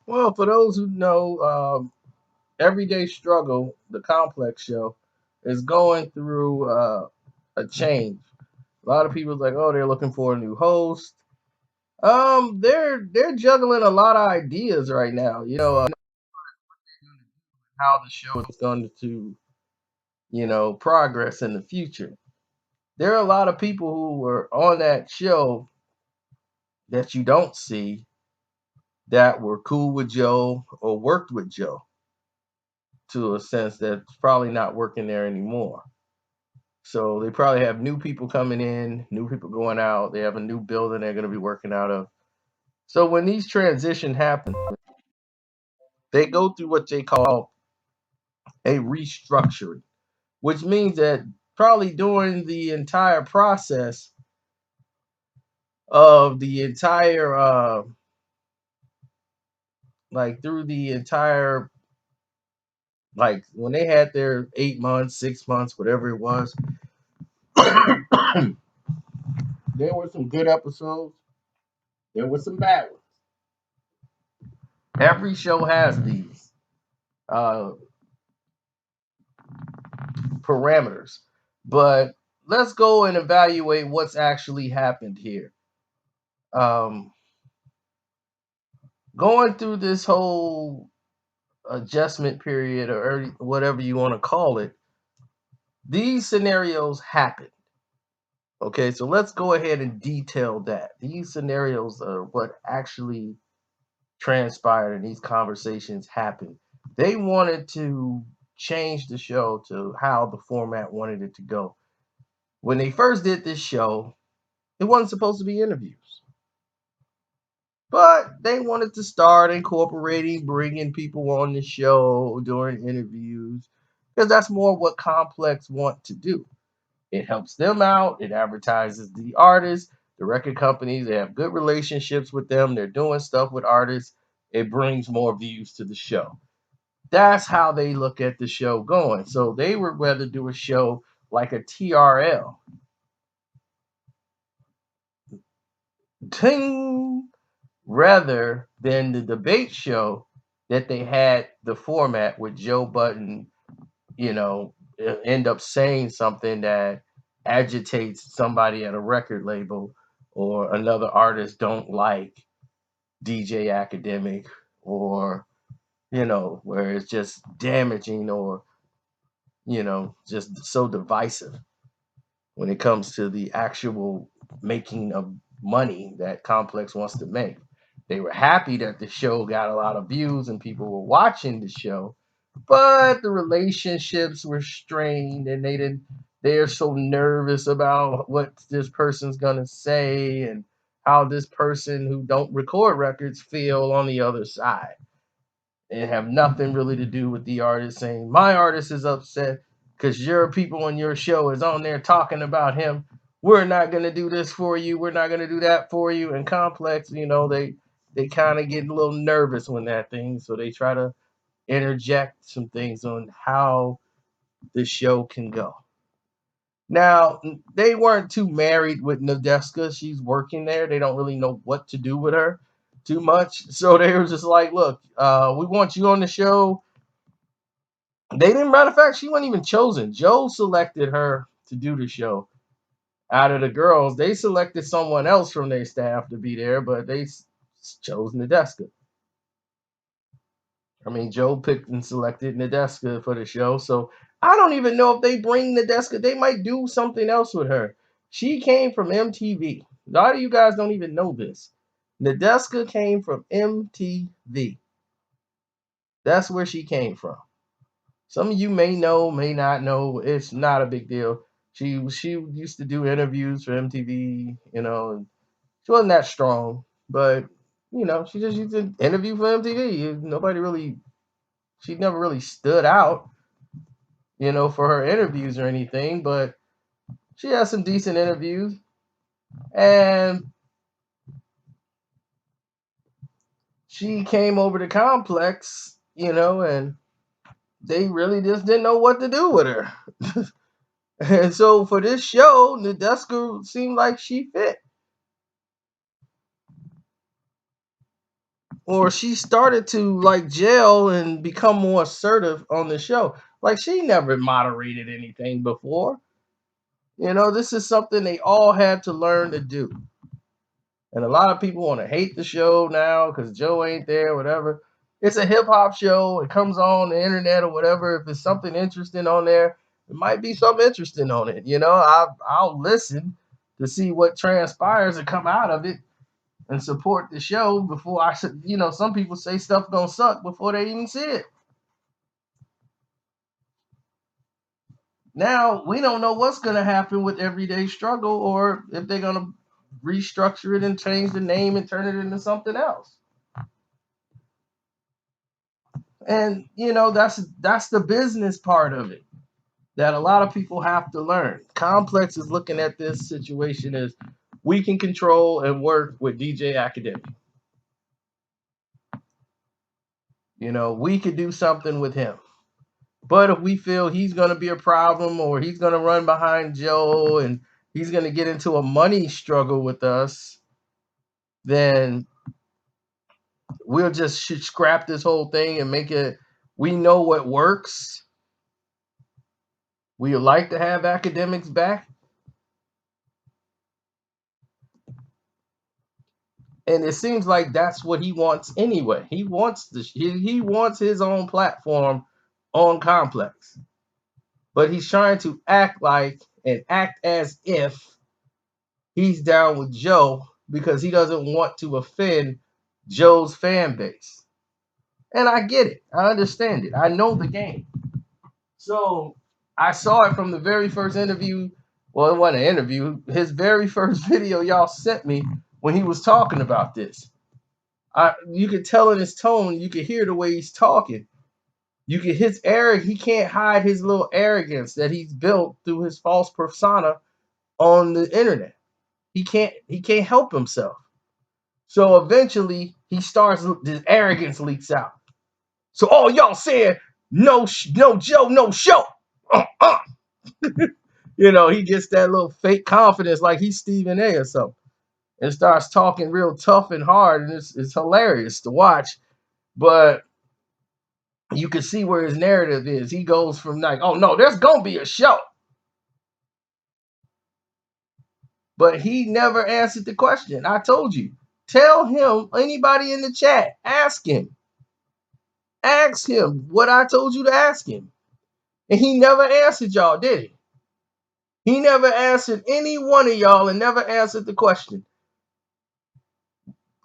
Well, for those who know, Everyday Struggle, the Complex show, is going through a change. A lot of people's like, oh, they're looking for a new host. They're juggling a lot of ideas right now. How the show is going to progress in the future. There are a lot of people who were on that show that you don't see that were cool with Joe or worked with Joe to a sense that's probably not working there anymore. So they probably have new people coming in, new people going out. They have a new building they're going to be working out of. So when these transitions happen, they go through what they call a restructuring, which means that probably during the entire process of the entire, like through the entire, like when they had their 8 months, 6 months, whatever it was, there were some good episodes. There were some bad ones. Every show has these uh, parameters, but let's go and evaluate what's actually happened here. Um, Going through this whole adjustment period or whatever you want to call it, these scenarios happen. Okay, so let's go ahead and detail that. These scenarios are what actually transpired and these conversations happened. They wanted to change the show to how the format wanted it to go. When they first did this show, it wasn't supposed to be interviews, but they wanted to start incorporating bringing people on the show during interviews because that's more what Complex want to do. It helps them out. It advertises the artists, the record companies. They have good relationships with them. They're doing stuff with artists. It brings more views to the show. That's how they look at the show going. So they would rather do a show like a TRL. Ting! Rather than the debate show that they had the format with Joe Button, end up saying something that agitates somebody at a record label or another artist don't like DJ Academic or where it's just damaging or just so divisive when it comes to the actual making of money that Complex wants to make. They were happy that the show got a lot of views and people were watching the show, but the relationships were strained and they're so nervous about what this person's gonna say and how this person who don't record records feel on the other side. It have nothing really to do with the artist saying my artist is upset because your people on your show is on there talking about him. We're not gonna do this for you. We're not gonna do that for you. And Complex, they kind of get a little nervous when that thing, so they try to interject some things on how the show can go. Now, they weren't too married with Nadeska. She's working there. They don't really know what to do with her too much. So they were just like, look, we want you on the show. They didn't, matter of fact, she wasn't even chosen. Joe selected her to do the show. Out of the girls, they selected someone else from their staff to be there, but they chose Nadeska. I mean, Joe picked and selected Nadeska for the show. So I don't even know if they bring Nadeska. They might do something else with her. She came from MTV. A lot of you guys don't even know this. Nadeska came from MTV. That's where she came from. Some of you may know, may not know. It's not a big deal. She used to do interviews for MTV, and she wasn't that strong, but she just used to interview for MTV. Nobody really, she never really stood out, for her interviews or anything, but she has some decent interviews. And she came over to Complex, and they really just didn't know what to do with her. And so for this show, Nadeska seemed like she fit. or she started to like gel and become more assertive on the show. Like she never moderated anything before. This is something they all had to learn to do. And a lot of people want to hate the show now because Joe ain't there, whatever. It's a hip hop show. It comes on the internet or whatever. If it's something interesting on there, it might be something interesting on it. I'll listen to see what transpires and come out of it and support the show before some people say stuff gonna suck before they even see it. Now we don't know what's gonna happen with Everyday Struggle or if they're gonna restructure it and change the name and turn it into something else. And that's the business part of it that a lot of people have to learn. Complex is looking at this situation as we can control and work with DJ Academic. We could do something with him. But if we feel he's going to be a problem or he's going to run behind Joe and he's going to get into a money struggle with us, then we'll just scrap this whole thing and make it. We know what works. We like to have academics back. And it seems like that's what he wants anyway. He wants his own platform on Complex. But he's trying to act like and act as if he's down with Joe because he doesn't want to offend Joe's fan base. And I get it. I understand it. I know the game. So I saw it from the very first interview. Well, it wasn't an interview. His very first video y'all sent me when he was talking about this. You could tell in his tone, you could hear the way he's talking. You could he can't hide his little arrogance that he's built through his false persona on the internet. He can't help himself. So eventually his arrogance leaks out. So all y'all saying no Joe, no show. He gets that little fake confidence like he's Stephen A or something and starts talking real tough and hard, and it's hilarious to watch. But you can see where his narrative is. He goes from like, oh no, there's gonna be a show. But he never answered the question. I told you. Tell him, anybody in the chat, ask him. Ask him what I told you to ask him. And he never answered y'all, did he? He never answered any one of y'all and never answered the question.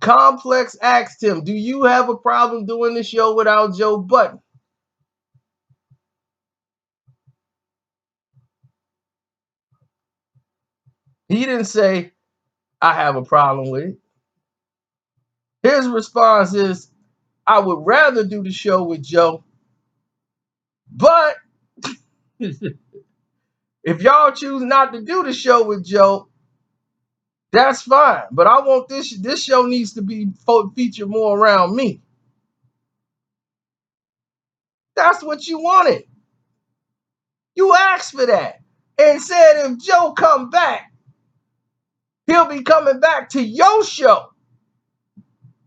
Complex asked him, do you have a problem doing the show without Joe Budden? He didn't say, I have a problem with it. His response is, I would rather do the show with Joe, but if y'all choose not to do the show with Joe, that's fine. But I want this show needs to be featured more around me. That's what you wanted. You asked for that and said if Joe come back, he'll be coming back to your show.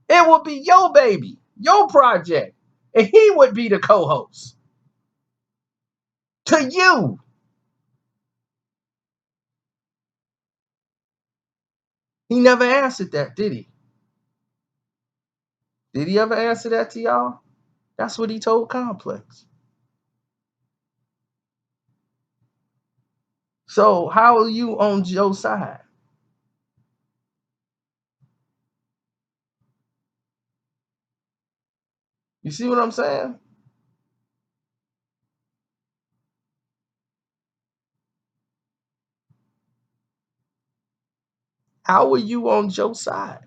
It will be your baby, your project, and he would be the co-host. To you. He never answered that, did he? Did he ever answer that to y'all? That's what he told Complex. So how are you on Joe's side? You see what I'm saying? How are you on Joe's side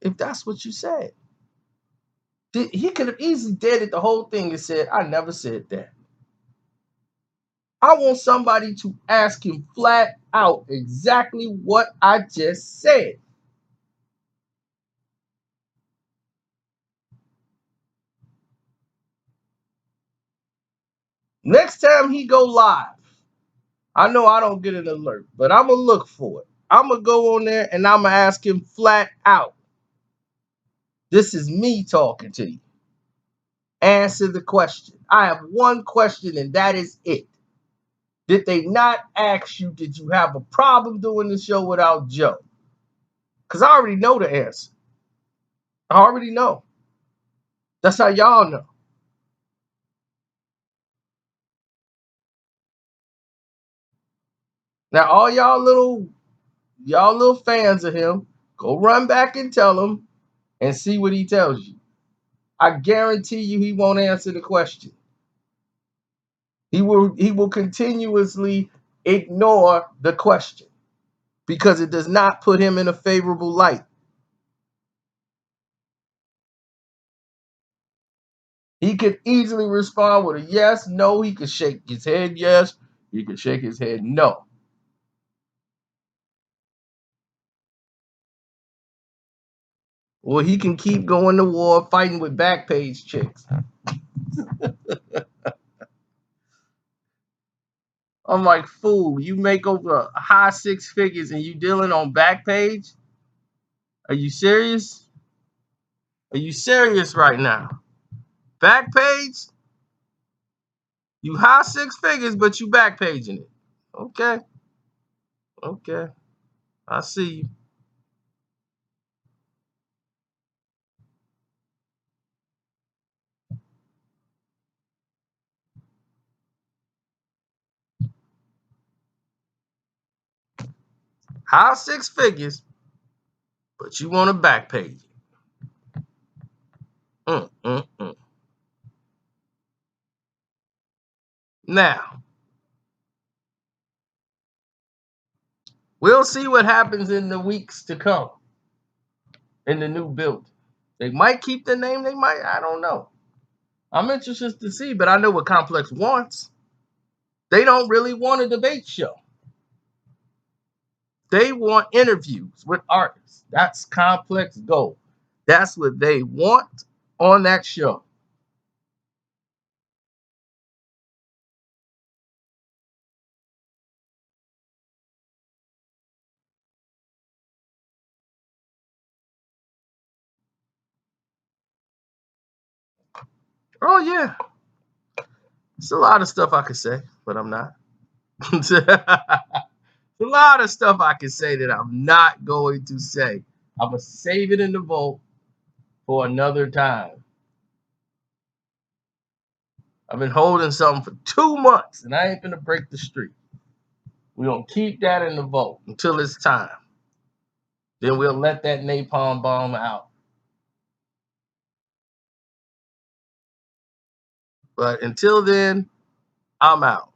if that's what you said? He could have easily deaded the whole thing and said, I never said that. I want somebody to ask him flat out exactly what I just said. Next time he go live, I know I don't get an alert, but I'm going to look for it. I'm going to go on there and I'm going to ask him flat out. This is me talking to you. Answer the question. I have one question, and that is it. Did they not ask you, did you have a problem doing the show without Joe? Because I already know the answer. I already know. That's how y'all know. Now, all y'all little fans of him, go run back and tell him and see what he tells you. I guarantee you he won't answer the question. He will continuously ignore the question because it does not put him in a favorable light. He could easily respond with a yes, no. He could shake his head yes. He could shake his head no. Or he can keep going to war fighting with Backpage chicks. I'm like, fool, you make over high six figures and you dealing on Backpage? Are you serious? Are you serious right now? Backpage? You high six figures, but you backpaging it. Okay. Okay. I see you. High six figures, but you want to backpage it. Mm, mm, mm. Now, we'll see what happens in the weeks to come in the new building. They might keep the name, they might, I don't know. I'm interested to see, but I know what Complex wants. They don't really want a debate show. They want interviews with artists. That's Complex goal. That's what they want on that show. Oh yeah, it's a lot of stuff I could say, but I'm not. A lot of stuff I can say that I'm not going to say. I'm gonna save it in the vault for another time. I've been holding something for 2 months and I ain't gonna break the streak. We're gonna keep that in the vault until it's time. Then we'll let that napalm bomb out. But until then, I'm out.